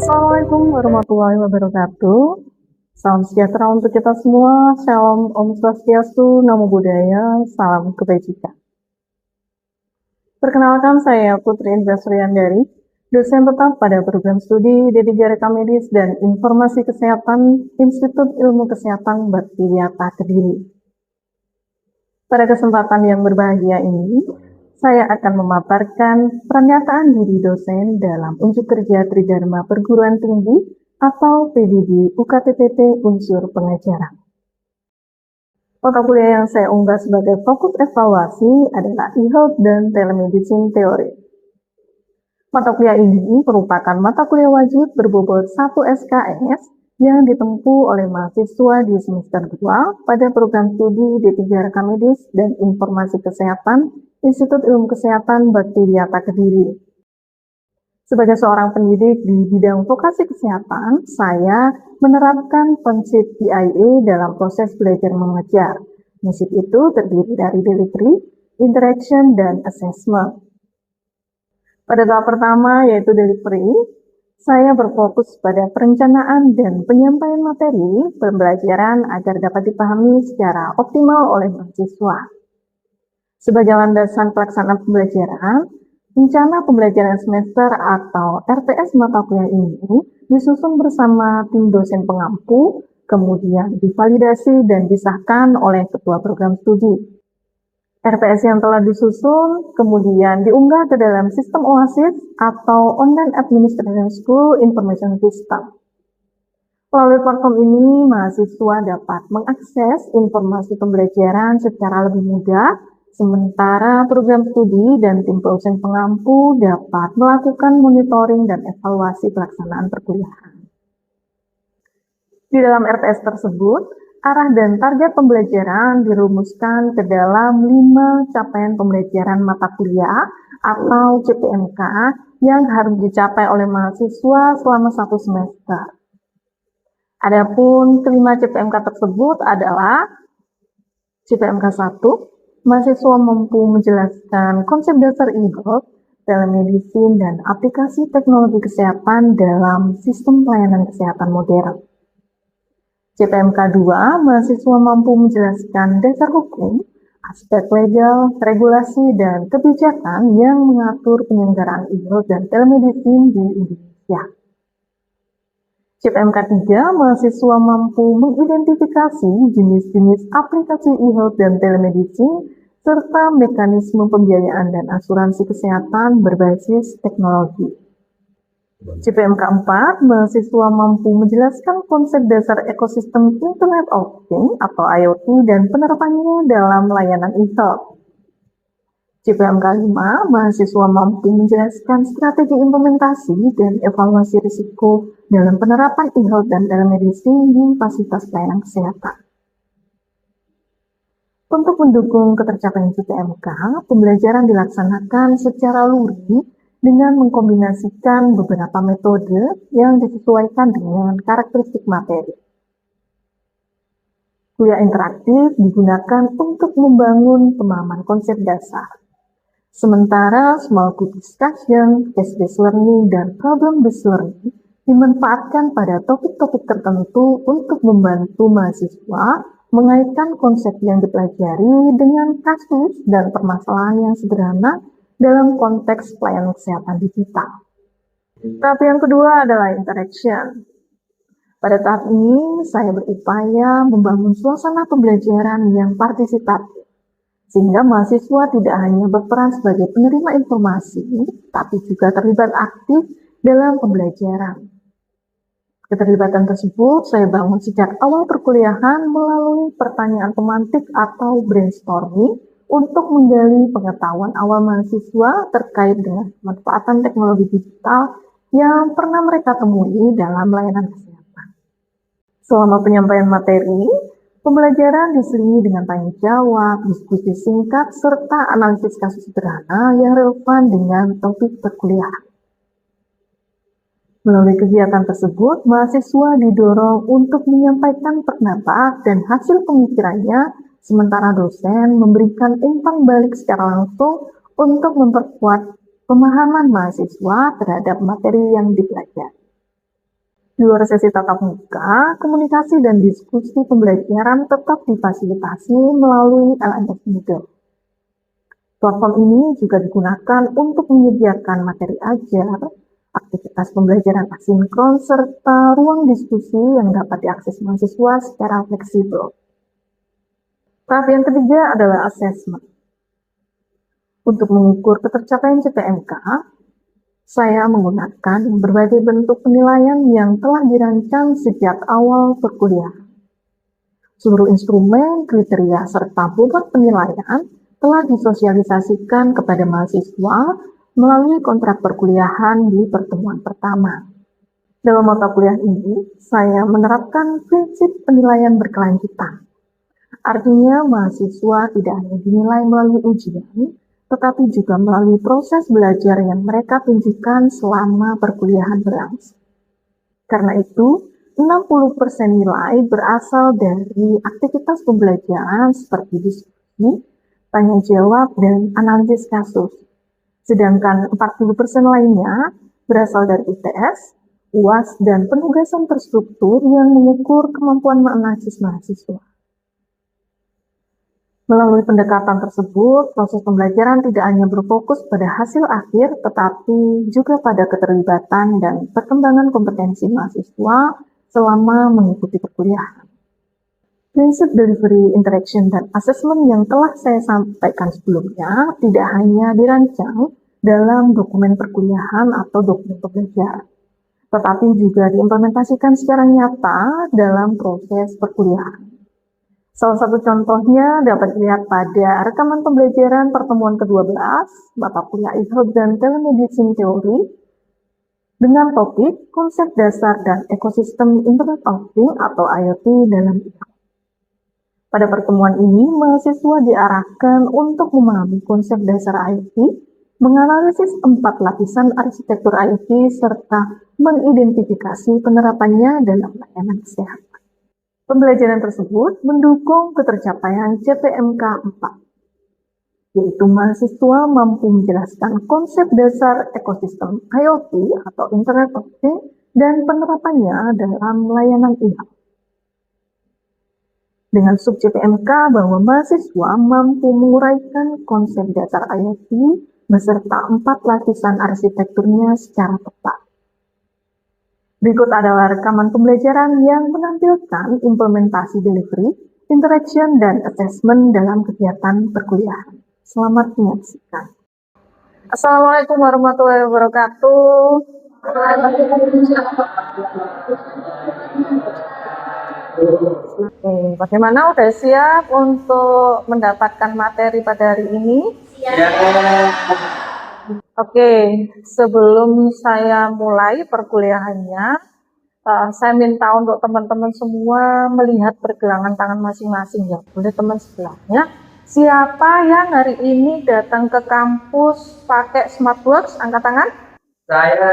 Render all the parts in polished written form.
Assalamualaikum warahmatullahi wabarakatuh. Salam sejahtera untuk kita semua. Shalom, Om Swastiastu, Namo Buddhaya, salam kebajikan. Perkenalkan, saya Putri Indra Suryandari, dosen tetap pada program studi D3 Rekam Medis dan Informasi Kesehatan Institut Ilmu Kesehatan Bakti Wiyata Kediri. Pada kesempatan yang berbahagia ini, saya akan memaparkan pernyataan diri dosen dalam unjuk kerja Tridharma Perguruan Tinggi atau PDD UKTPP Unsur Pengajaran. Mata kuliah yang saya unggah sebagai fokus evaluasi adalah e-health dan telemedicine teori. Mata kuliah ini merupakan mata kuliah wajib berbobot 1 SKS yang ditempuh oleh mahasiswa di semester 2 pada program studi D3 Rekam Medis dan Informasi Kesehatan Institut Ilmu Kesehatan Bakti Wiyata Kediri. Sebagai seorang pendidik di bidang vokasi kesehatan, saya menerapkan prinsip PIA dalam proses belajar mengajar. Prinsip itu terdiri dari delivery, interaction, dan assessment. Pada tahap pertama, yaitu delivery, saya berfokus pada perencanaan dan penyampaian materi pembelajaran agar dapat dipahami secara optimal oleh mahasiswa. Sebagai landasan pelaksanaan pembelajaran, rencana pembelajaran semester atau RTS mata kuliah ini disusun bersama tim dosen pengampu, kemudian divalidasi dan disahkan oleh ketua program studi. RTS yang telah disusun kemudian diunggah ke dalam sistem OASIS atau Online Administration School Information System. Melalui platform ini, mahasiswa dapat mengakses informasi pembelajaran secara lebih mudah, sementara program studi dan tim dosen pengampu dapat melakukan monitoring dan evaluasi pelaksanaan perkuliahan. Di dalam RTS tersebut, arah dan target pembelajaran dirumuskan ke dalam 5 capaian pembelajaran mata kuliah atau CPMK yang harus dicapai oleh mahasiswa selama 1 semester. Adapun kelima CPMK tersebut adalah CPMK 1, mahasiswa mampu menjelaskan konsep dasar e-health, telemedicine, dan aplikasi teknologi kesehatan dalam sistem pelayanan kesehatan modern. CPMK 2, mahasiswa mampu menjelaskan dasar hukum, aspek legal, regulasi, dan kebijakan yang mengatur penyelenggaraan e-health dan telemedicine di Indonesia. CPMK 3, mahasiswa mampu mengidentifikasi jenis-jenis aplikasi e-health dan telemedicine serta mekanisme pembiayaan dan asuransi kesehatan berbasis teknologi. CPMK 4, mahasiswa mampu menjelaskan konsep dasar ekosistem Internet of Things atau IoT dan penerapannya dalam layanan e-health. CPMK 5, mahasiswa mampu menjelaskan strategi implementasi dan evaluasi risiko dalam penerapan e-health dan telemedicine di fasilitas pelayanan kesehatan. Untuk mendukung ketercapaian CPMK, pembelajaran dilaksanakan secara luring dengan mengkombinasikan beberapa metode yang disesuaikan dengan karakteristik materi. Kuliah interaktif digunakan untuk membangun pemahaman konsep dasar. Sementara small group discussion, case-based learning, dan problem-based learning dimanfaatkan pada topik-topik tertentu untuk membantu mahasiswa mengaitkan konsep yang dipelajari dengan kasus dan permasalahan yang sederhana dalam konteks pelayanan kesehatan digital. Tahap yang kedua adalah interaction. Pada tahap ini, saya berupaya membangun suasana pembelajaran yang partisipatif, sehingga mahasiswa tidak hanya berperan sebagai penerima informasi, tapi juga terlibat aktif dalam pembelajaran. Keterlibatan tersebut saya bangun sejak awal perkuliahan melalui pertanyaan pemantik atau brainstorming untuk menggali pengetahuan awal mahasiswa terkait dengan pemanfaatan teknologi digital yang pernah mereka temui dalam layanan kesehatan. Selama penyampaian materi, pembelajaran diselingi dengan tanya jawab, diskusi singkat, serta analisis kasus sederhana yang relevan dengan topik perkuliahan. Melalui kegiatan tersebut, mahasiswa didorong untuk menyampaikan pendapat dan hasil pemikirannya, sementara dosen memberikan umpan balik secara langsung untuk memperkuat pemahaman mahasiswa terhadap materi yang dipelajari. Di luar sesi tatap muka, komunikasi dan diskusi pembelajaran tetap difasilitasi melalui LMS Moodle. Platform ini juga digunakan untuk menyediakan materi ajar, aktivitas pembelajaran asinkron, serta ruang diskusi yang dapat diakses mahasiswa secara fleksibel. Tahap yang ketiga adalah assessment. Untuk mengukur ketercapaian CPMK, saya menggunakan berbagai bentuk penilaian yang telah dirancang sejak awal perkuliahan. Seluruh instrumen, kriteria, serta bobot penilaian telah disosialisasikan kepada mahasiswa melalui kontrak perkuliahan di pertemuan pertama. Dalam mata kuliah ini, saya menerapkan prinsip penilaian berkelanjutan. Artinya, mahasiswa tidak hanya dinilai melalui ujian, tetapi juga melalui proses belajar yang mereka tunjukkan selama perkuliahan berlangsung. Karena itu, 60% nilai berasal dari aktivitas pembelajaran seperti diskusi, tanya jawab, dan analisis kasus. Sedangkan 40% lainnya berasal dari UTS, UAS, dan penugasan terstruktur yang mengukur kemampuan menganalisis mahasiswa. Melalui pendekatan tersebut, proses pembelajaran tidak hanya berfokus pada hasil akhir, tetapi juga pada keterlibatan dan perkembangan kompetensi mahasiswa selama mengikuti perkuliahan. Prinsip delivery, interaction, dan assessment yang telah saya sampaikan sebelumnya tidak hanya dirancang dalam dokumen perkuliahan atau dokumen pembelajaran, tetapi juga diimplementasikan secara nyata dalam proses perkuliahan. Salah satu contohnya dapat dilihat pada rekaman pembelajaran pertemuan ke-12 mata kuliah e-health dan telemedicine teori dengan topik konsep dasar dan ekosistem Internet of Things atau IoT dalam e-health. Pada pertemuan ini, mahasiswa diarahkan untuk memahami konsep dasar IoT, menganalisis 4 lapisan arsitektur IoT, serta mengidentifikasi penerapannya dalam layanan kesehatan. Pembelajaran tersebut mendukung ketercapaian CPMK 4, yaitu mahasiswa mampu menjelaskan konsep dasar ekosistem IoT atau Internet of Things dan penerapannya dalam layanan e-health. Dengan sub CPMK bahwa mahasiswa mampu menguraikan konsep dasar IoT beserta 4 lapisan arsitekturnya secara tepat. Berikut adalah rekaman pembelajaran yang menampilkan implementasi delivery, interaction, dan assessment dalam kegiatan perkuliahan. Selamat menyaksikan. Assalamualaikum warahmatullahi wabarakatuh. Bagaimana, udah siap untuk mendapatkan materi pada hari ini? Oke, sebelum saya mulai perkuliahannya, saya minta untuk teman-teman semua melihat pergelangan tangan masing-masing ya. Boleh teman sebelahnya. Siapa yang hari ini datang ke kampus pakai smartwatch? Angkat tangan. Saya.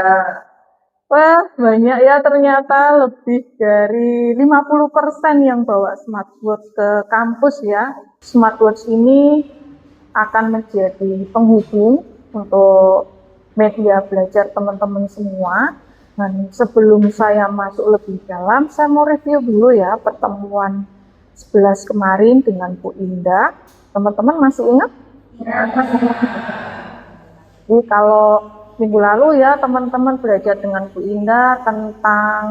Wah, banyak ya, ternyata lebih dari 50% yang bawa smartwatch ke kampus ya. Smartwatch ini akan menjadi penghubung untuk media belajar teman-teman semua. Dan sebelum saya masuk lebih dalam, saya mau review dulu ya pertemuan 11 kemarin dengan Bu Indah. Teman-teman masih ingat? Jadi kalau minggu lalu ya teman-teman belajar dengan Bu Indah tentang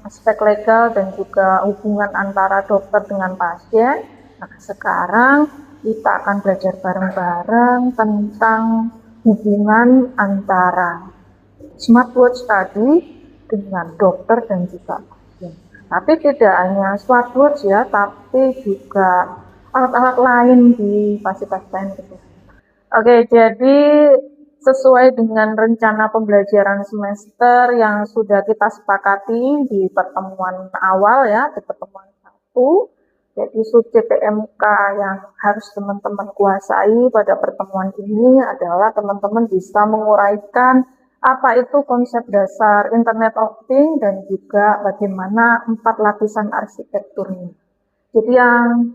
aspek legal dan juga hubungan antara dokter dengan pasien. Nah, sekarang kita akan belajar bareng-bareng tentang hubungan antara smartwatch tadi dengan dokter dan juga pasien. Tapi tidak hanya smartwatch ya, tapi juga alat-alat lain di fasilitas lain. Oke, jadi sesuai dengan rencana pembelajaran semester yang sudah kita sepakati di pertemuan awal ya, di pertemuan 1, jadi sub CPMK yang harus teman-teman kuasai pada pertemuan ini adalah teman-teman bisa menguraikan apa itu konsep dasar Internet of Things dan juga bagaimana 4 lapisan arsitekturnya. Jadi yang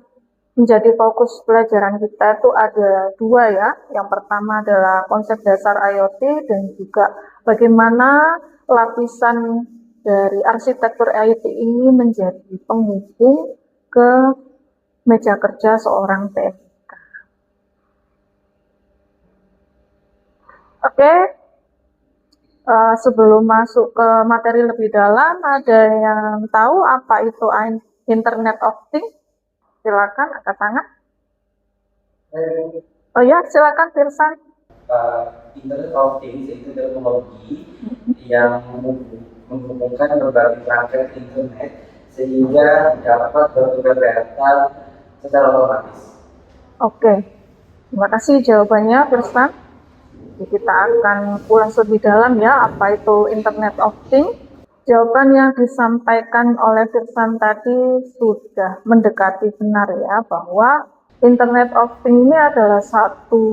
menjadi fokus pelajaran kita itu ada 2 ya. Yang pertama adalah konsep dasar IoT dan juga bagaimana lapisan dari arsitektur IoT ini menjadi penghubung ke meja kerja seorang TNIK. Oke, sebelum masuk ke materi lebih dalam, ada yang tahu apa itu Internet of Things? Silakan angkat tangan. Oh ya, silakan Firsan. Internet of Things itu teknologi yang menghubungkan berbagai perangkat internet sehingga dapat bertukar data secara otomatis. Oke, terima kasih jawabannya Firsan. Kita akan ulas lebih dalam ya, apa itu Internet of Things. Jawaban yang disampaikan oleh Firsan tadi sudah mendekati benar ya, bahwa Internet of Things ini adalah satu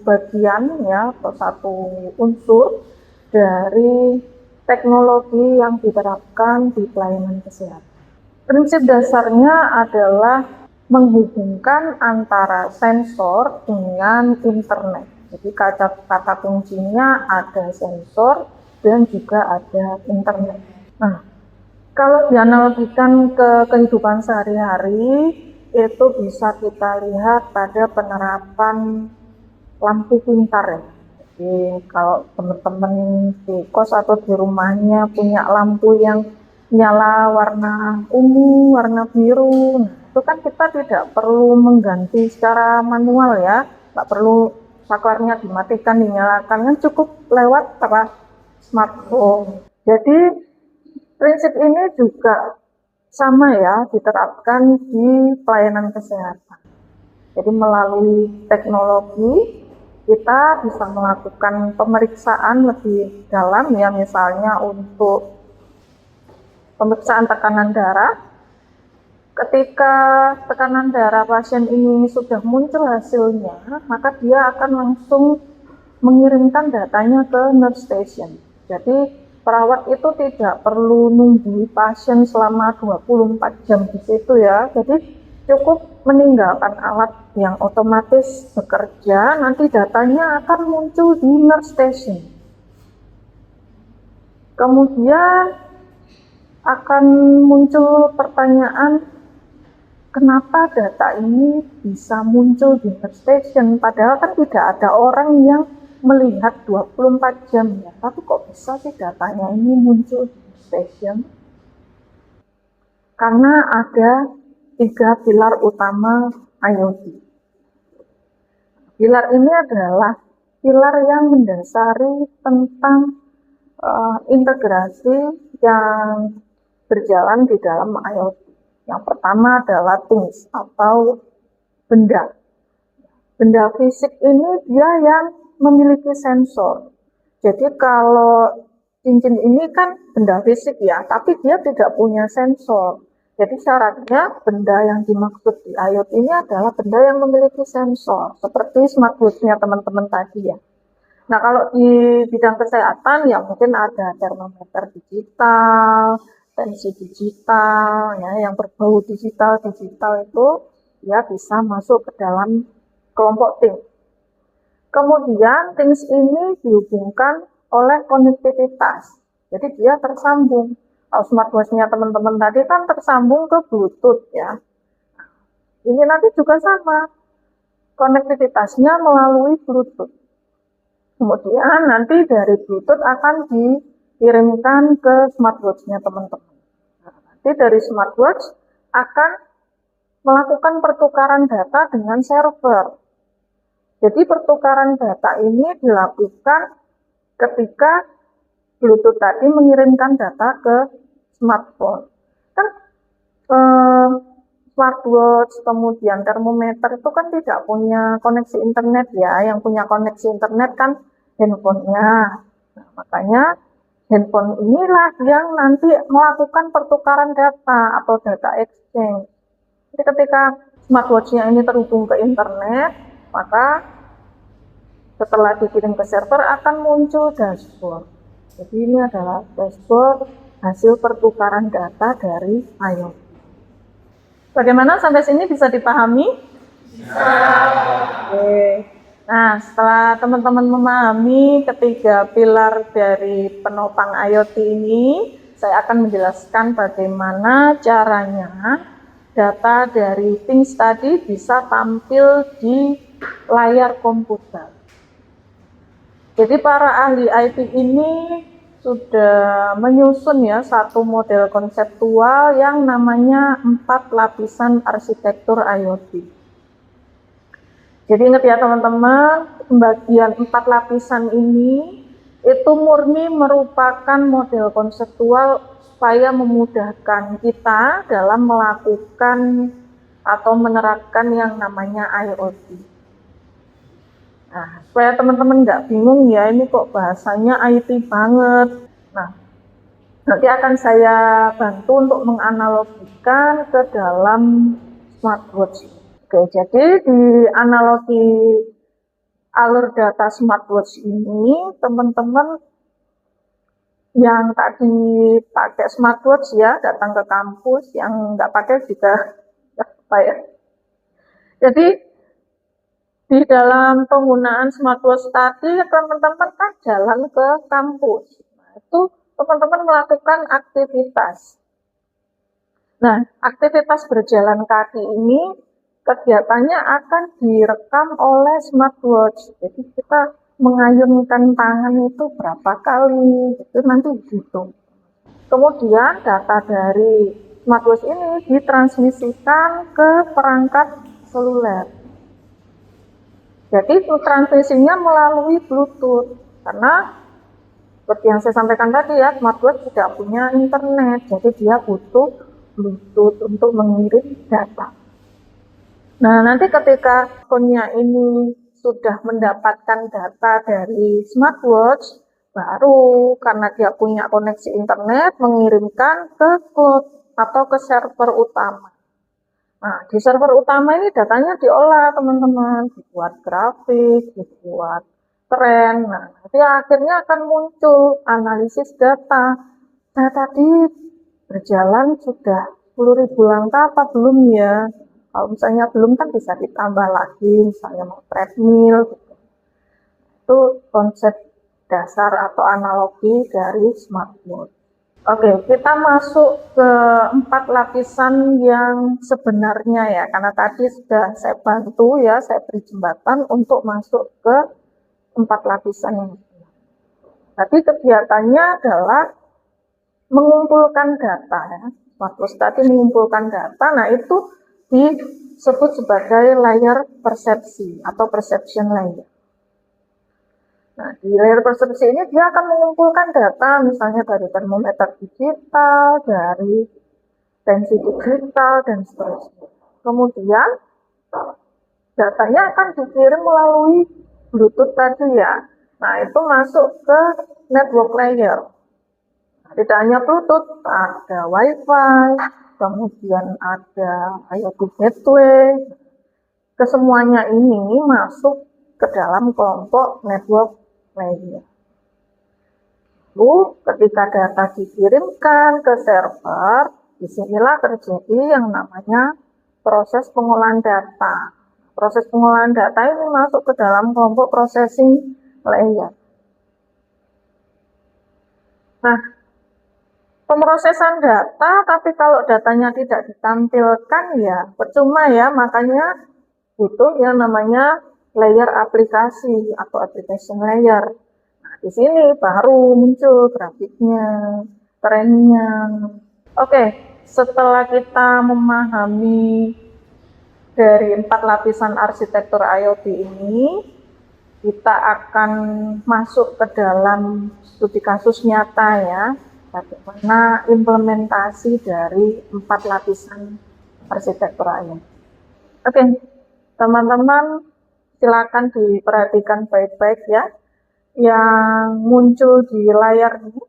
bagian ya, atau satu unsur dari teknologi yang diterapkan di pelayanan kesehatan. Prinsip dasarnya adalah menghubungkan antara sensor dengan internet. Jadi kata kuncinya ada sensor dan juga ada internet. Nah, kalau dianalogikan ke kehidupan sehari-hari, itu bisa kita lihat pada penerapan lampu pintar ya. Jadi kalau teman-teman di kos atau di rumahnya punya lampu yang nyala warna ungu, warna biru, nah, itu kan kita tidak perlu mengganti secara manual ya, nggak perlu saklarnya dimatikan, dinyalakan, kan cukup lewat smartphone. Jadi prinsip ini juga sama ya, diterapkan di pelayanan kesehatan. Jadi melalui teknologi kita bisa melakukan pemeriksaan lebih dalam ya, misalnya untuk pemeriksaan tekanan darah. Ketika tekanan darah pasien ini sudah muncul hasilnya, maka dia akan langsung mengirimkan datanya ke nurse station. Jadi perawat itu tidak perlu nunggu pasien selama 24 jam di situ ya. Jadi cukup meninggalkan alat yang otomatis bekerja, nanti datanya akan muncul di nurse station. Kemudian akan muncul pertanyaan, kenapa data ini bisa muncul di nurse station? Padahal kan tidak ada orang yang melihat 24 jam ya, tapi kok bisa sih datanya ini muncul di station? Karena ada 3 pilar utama IoT. Pilar ini adalah pilar yang mendasari tentang integrasi yang berjalan di dalam IoT. Yang pertama adalah things atau benda. Benda fisik ini dia yang memiliki sensor. Jadi kalau cincin ini kan benda fisik ya, tapi dia tidak punya sensor. Jadi syaratnya benda yang dimaksud di IoT ini adalah benda yang memiliki sensor, seperti smartwatch-nya teman-teman tadi ya. Nah kalau di bidang kesehatan ya mungkin ada termometer digital, tensi digital, ya yang berbau digital itu ya bisa masuk ke dalam kelompok things. Kemudian things ini dihubungkan oleh konektivitas. Jadi dia tersambung. Kalau smartwatch-nya teman-teman tadi kan tersambung ke Bluetooth ya. Ini nanti juga sama. Konektivitasnya melalui Bluetooth. Kemudian nanti dari Bluetooth akan dikirimkan ke smartwatch-nya teman-teman. Nanti dari smartwatch akan melakukan pertukaran data dengan server. Jadi pertukaran data ini dilakukan ketika Bluetooth tadi mengirimkan data ke smartphone. Kan smartwatch, kemudian termometer itu kan tidak punya koneksi internet ya. Yang punya koneksi internet kan handphonenya. Nah, makanya handphone inilah yang nanti melakukan pertukaran data atau data exchange. Jadi ketika smartwatch-nya ini terhubung ke internet, maka setelah dikirim ke server akan muncul dashboard. Jadi ini adalah dashboard hasil pertukaran data dari IoT. Bagaimana sampai sini bisa dipahami? Bisa. Oke. Nah, setelah teman-teman memahami ketiga pilar dari penopang IoT ini, saya akan menjelaskan bagaimana caranya data dari Things tadi bisa tampil di layar komputer. Jadi para ahli IT ini sudah menyusun ya satu model konseptual yang namanya 4 lapisan arsitektur IoT. Jadi ingat ya teman-teman, pembagian 4 lapisan ini itu murni merupakan model konseptual supaya memudahkan kita dalam melakukan atau menerapkan yang namanya IoT. Nah, supaya teman-teman nggak bingung ya, ini kok bahasanya IT banget. Nah, nanti akan saya bantu untuk menganalogikan ke dalam smartwatch. Oke, jadi di analogi alur data smartwatch ini, teman-teman yang tadi pakai smartwatch ya, datang ke kampus, yang nggak pakai juga apa ya. Jadi di dalam penggunaan smartwatch tadi, teman-teman kan jalan ke kampus. Nah, itu teman-teman melakukan aktivitas. Nah, aktivitas berjalan kaki ini kegiatannya akan direkam oleh smartwatch. Jadi kita mengayunkan tangan itu berapa kali, itu nanti dihitung. Kemudian data dari smartwatch ini ditransmisikan ke perangkat seluler. Jadi transmisinya melalui Bluetooth, karena seperti yang saya sampaikan tadi ya, smartwatch tidak punya internet, jadi dia butuh Bluetooth untuk mengirim data. Nah, nanti ketika handphone-nya ini sudah mendapatkan data dari smartwatch, baru karena dia punya koneksi internet, mengirimkan ke cloud atau ke server utama. Nah, di server utama ini datanya diolah teman-teman, dibuat grafik, dibuat tren. Nah, nanti akhirnya akan muncul analisis data. Nah, tadi berjalan sudah 10.000 langkah apa belum ya? Kalau misalnya belum kan bisa ditambah lagi, misalnya mau treadmill gitu. Itu konsep dasar atau analogi dari smartwatch. Oke, kita masuk ke 4 lapisan yang sebenarnya ya, karena tadi sudah saya bantu ya, saya beri jembatan untuk masuk ke 4 lapisan yang sebenarnya. Tadi kegiatannya adalah mengumpulkan data ya, smartwatch tadi mengumpulkan data, nah itu disebut sebagai layar persepsi atau perception layer. Nah, di layar persepsi ini dia akan mengumpulkan data misalnya dari termometer digital, dari tensi digital, dan seterusnya. Kemudian, datanya akan dikirim melalui Bluetooth tadi ya. Nah, itu masuk ke network layer. Tidak hanya Bluetooth, ada Wi-Fi, kemudian ada IoT gateway. Kesemuanya ini masuk ke dalam kelompok network layer. Lalu ketika data dikirimkan ke server, disinilah terjadi yang namanya proses pengolahan data. Proses pengolahan data ini masuk ke dalam kelompok processing layer. Nah, pemrosesan data, tapi kalau datanya tidak ditampilkan ya percuma ya, makanya butuh yang namanya layer aplikasi atau application layer. Nah, di sini baru muncul grafiknya, trennya. Oke, setelah kita memahami dari 4 lapisan arsitektur IoT ini, kita akan masuk ke dalam studi kasus nyata ya, bagaimana implementasi dari 4 lapisan arsitektur IoT. Oke, teman-teman silakan diperhatikan baik-baik ya, yang muncul di layar ini.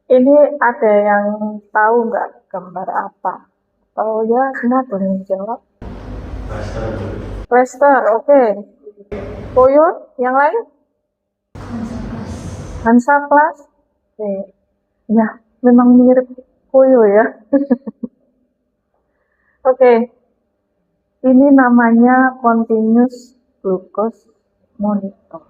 Ini ada yang tahu nggak gambar apa? Kalau ya semua boleh menjawab. Raster, oke. Koyo, yang lain? Hansaplast. Oke. Ya, memang mirip koyo ya. Oke. Ini namanya continuous glucose monitor.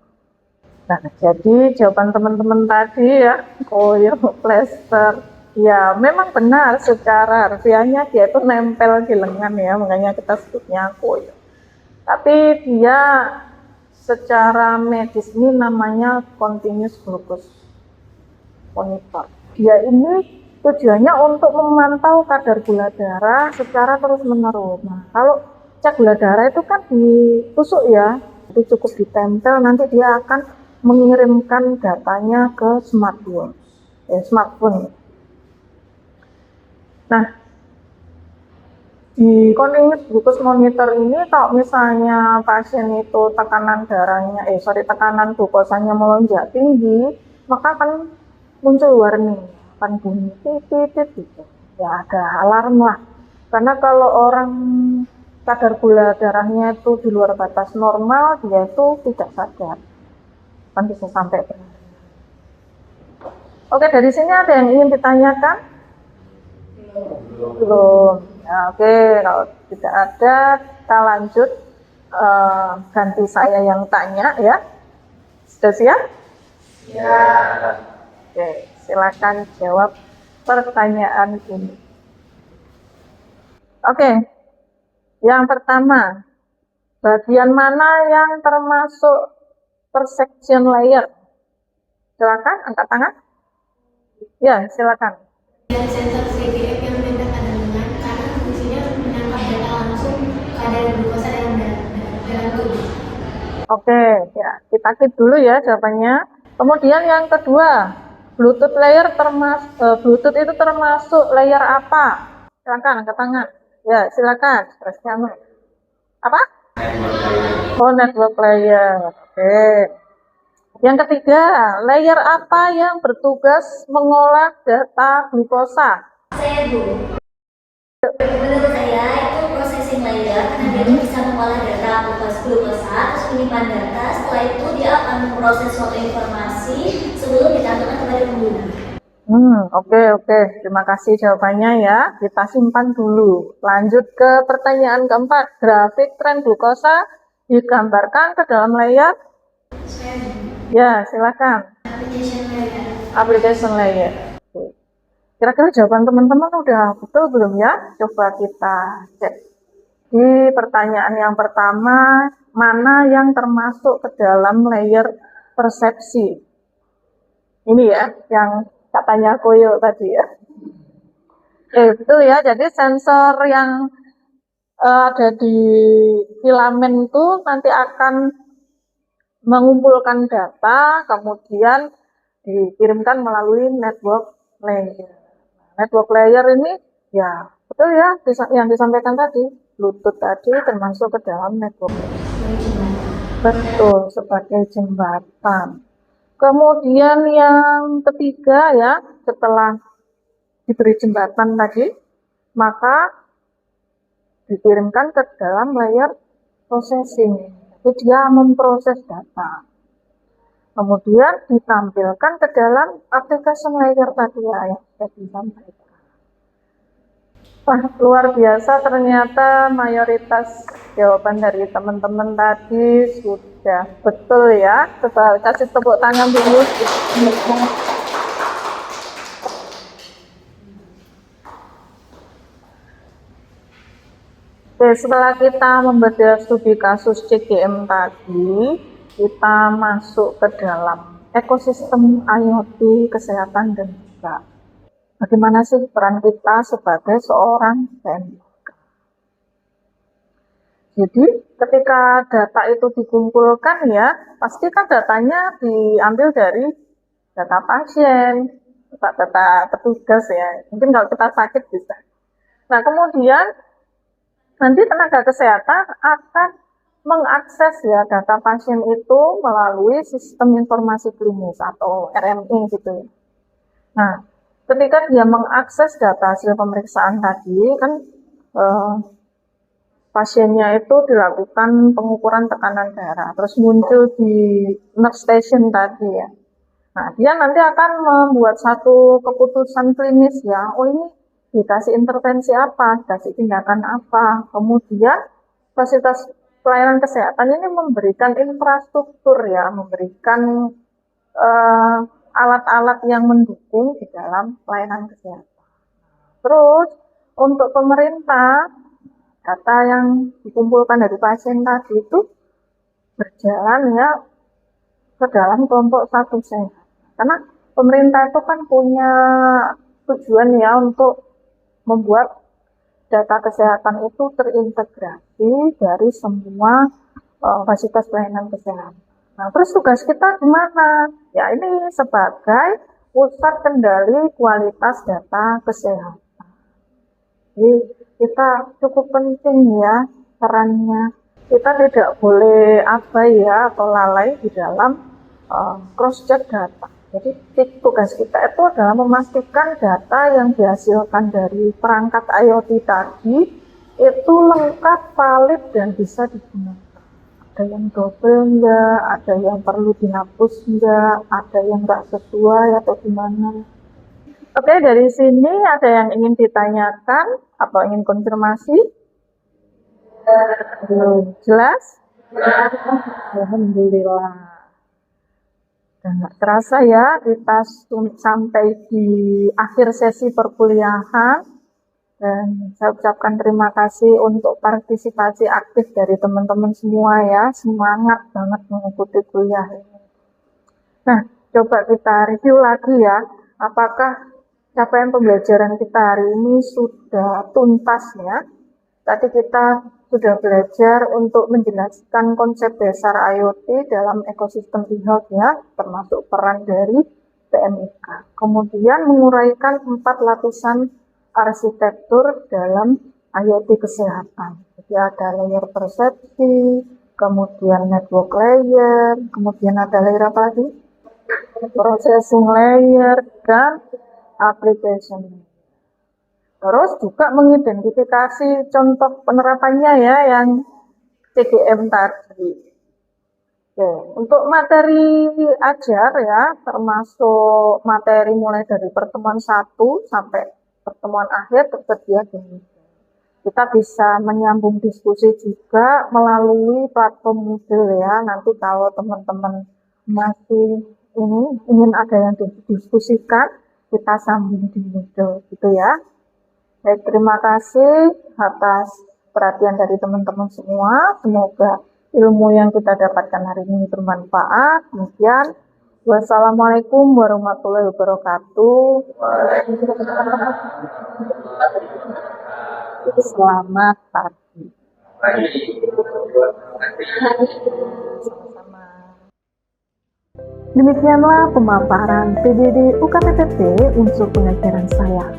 Nah, jadi jawaban teman-teman tadi ya, koyo plester. Ya, memang benar secara harfiahnya dia itu nempel di lengan ya, makanya kita sebutnya koyo. Tapi dia secara medis ini namanya continuous glucose monitor. Dia ini tujuannya untuk memantau kadar gula darah secara terus-menerus. Nah, kalau cek gula darah itu kan ditusuk ya, itu cukup ditempel, nanti dia akan mengirimkan datanya ke smartphone. Nah, di continuous glucose monitor ini kalau misalnya pasien itu tekanan glukosanya melonjak tinggi, maka akan muncul warning, akan bunyi titit gitu. Ya ada alarm lah. Karena kalau orang kadar gula darahnya itu di luar batas normal, dia itu tidak sadar. Kan bisa sampai benar. Oke, dari sini ada yang ingin ditanyakan? Belum. Ya, oke, kalau tidak ada, kita lanjut. Ganti saya yang tanya ya. Sudah siap? Ya. Oke, silakan jawab pertanyaan ini. Oke, yang pertama, bagian mana yang termasuk perception layer? Silakan, angkat tangan. Ya, silakan. Sensor CGM yang membedakan dengan karena fungsinya menangkap data langsung kadar glukosa dalam tubuh. Oke, ya kita keep dulu ya jawabannya. Kemudian yang kedua, Bluetooth layer Bluetooth itu termasuk layer apa? Silakan angkat tangan. Ya, silakan. Apa? Oh, network layer. Oke. Yang ketiga, layer apa yang bertugas mengolah data glukosa? Saya Bu. Menurut saya itu processing layer karena dia tuh bisa mengolah data glukosa, terus menyimpan data. Setelah itu dia akan memproses suatu informasi sebelum ditanyakan kepada pengguna. Oke. Terima kasih jawabannya ya. Kita simpan dulu. Lanjut ke pertanyaan keempat. Grafik tren glukosa digambarkan ke dalam layar. Ya, silakan. Application layer. Kira-kira jawaban teman-teman udah betul belum ya? Coba kita cek. Di pertanyaan yang pertama, mana yang termasuk ke dalam layer persepsi? Ini ya, yang katanya koyo tadi ya. Betul ya, jadi sensor yang ada di filamen itu nanti akan mengumpulkan data, kemudian dikirimkan melalui network layer. Network layer ini ya betul ya yang disampaikan tadi, Bluetooth tadi termasuk ke dalam network layer. Betul, sebagai jembatan. Kemudian yang ketiga ya, setelah diberi jembatan tadi, maka dikirimkan ke dalam layer processing. Jadi dia memproses data. Kemudian ditampilkan ke dalam application layer tadi ya, yang sudah disampaikan. Wah, luar biasa ternyata mayoritas jawaban dari teman-teman tadi sudah betul ya. Coba kasih tepuk tangan dulu. Oke, setelah kita membedah studi kasus CGM tadi, kita masuk ke dalam ekosistem IoT, kesehatan, dan juga bagaimana sih peran kita sebagai seorang PMK. Jadi, ketika data itu dikumpulkan ya, pasti kan datanya diambil dari data pasien, data petugas ya. Mungkin kalau kita sakit bisa. Nah, kemudian nanti tenaga kesehatan akan mengakses ya data pasien itu melalui sistem informasi klinis atau RMI gitu. Nah, ketika dia mengakses data hasil pemeriksaan tadi kan pasiennya itu dilakukan pengukuran tekanan darah, terus muncul di nurse station tadi ya. Nah, dia nanti akan membuat satu keputusan klinis ya. Oh, ini dikasih intervensi apa, dikasih tindakan apa, kemudian fasilitas pelayanan kesehatan ini memberikan infrastruktur ya, memberikan alat-alat yang mendukung di dalam pelayanan kesehatan. Terus untuk pemerintah, data yang dikumpulkan dari pasien tadi itu berjalan ya ke dalam kelompok satu sehat. Karena pemerintah itu kan punya tujuan ya untuk membuat data kesehatan itu terintegrasi dari semua fasilitas pelayanan kesehatan. Nah, terus tugas kita gimana? Ya, ini sebagai pusat kendali kualitas data kesehatan. Jadi, kita cukup penting ya perannya. Kita tidak boleh abai ya atau lalai di dalam cross-check data. Jadi tugas kita itu adalah memastikan data yang dihasilkan dari perangkat IoT tadi itu lengkap, valid, dan bisa digunakan. Ada yang double enggak, ada yang perlu dihapus enggak, ada yang enggak sesuai atau gimana. Oke, dari sini ada yang ingin ditanyakan atau ingin konfirmasi? Jelas? Alhamdulillah. Dan nggak terasa ya, kita sampai di akhir sesi perkuliahan. Dan saya ucapkan terima kasih untuk partisipasi aktif dari teman-teman semua ya. Semangat banget mengikuti kuliah ini. Nah, coba kita review lagi ya. Apakah capaian pembelajaran kita hari ini sudah tuntas ya? Tadi kita sudah belajar untuk menjelaskan konsep dasar IoT dalam ekosistem e-health ya, termasuk peran dari PMIK. Kemudian menguraikan 4 lapisan arsitektur dalam IoT kesehatan. Jadi ada layer persepsi, kemudian network layer, kemudian ada layer apa lagi? Processing layer, dan application layer. Terus juga mengidentifikasi contoh penerapannya ya yang CGM tadi. Oke, untuk materi ajar ya, termasuk materi mulai dari pertemuan 1 sampai pertemuan akhir tersedia di Moodle. Kita bisa menyambung diskusi juga melalui platform Moodle ya. Nanti kalau teman-teman masih ingin ada yang didiskusikan, kita sambung di Moodle gitu ya. Baik, terima kasih atas perhatian dari teman-teman semua. Semoga ilmu yang kita dapatkan hari ini bermanfaat. Kemudian, wassalamualaikum warahmatullahi wabarakatuh. Selamat pagi. Sama-sama. Demikianlah pemaparan PDD UKPPT unsur pengajaran saya.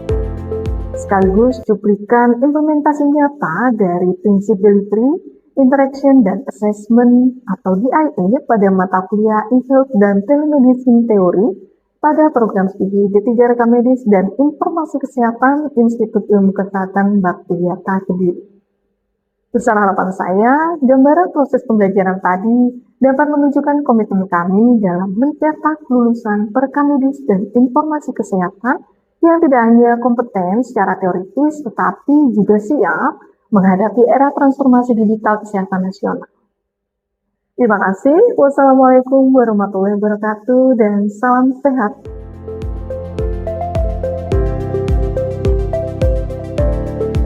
Sekaligus cuplikan implementasi nyata dari prinsip delivery, interaction, dan assessment atau DIA pada mata kuliah e-health dan telemedicine teori pada program studi D3 Rekam Medis dan Informasi Kesehatan Institut Ilmu Kesehatan Baktiwiata Kediri. Besar harapan saya, gambaran proses pembelajaran tadi dapat menunjukkan komitmen kami dalam mencetak lulusan Rekam Medis dan Informasi Kesehatan yang tidak hanya kompeten secara teoritis, tetapi juga siap menghadapi era transformasi digital kesehatan nasional. Terima kasih. Wassalamualaikum warahmatullahi wabarakatuh dan salam sehat.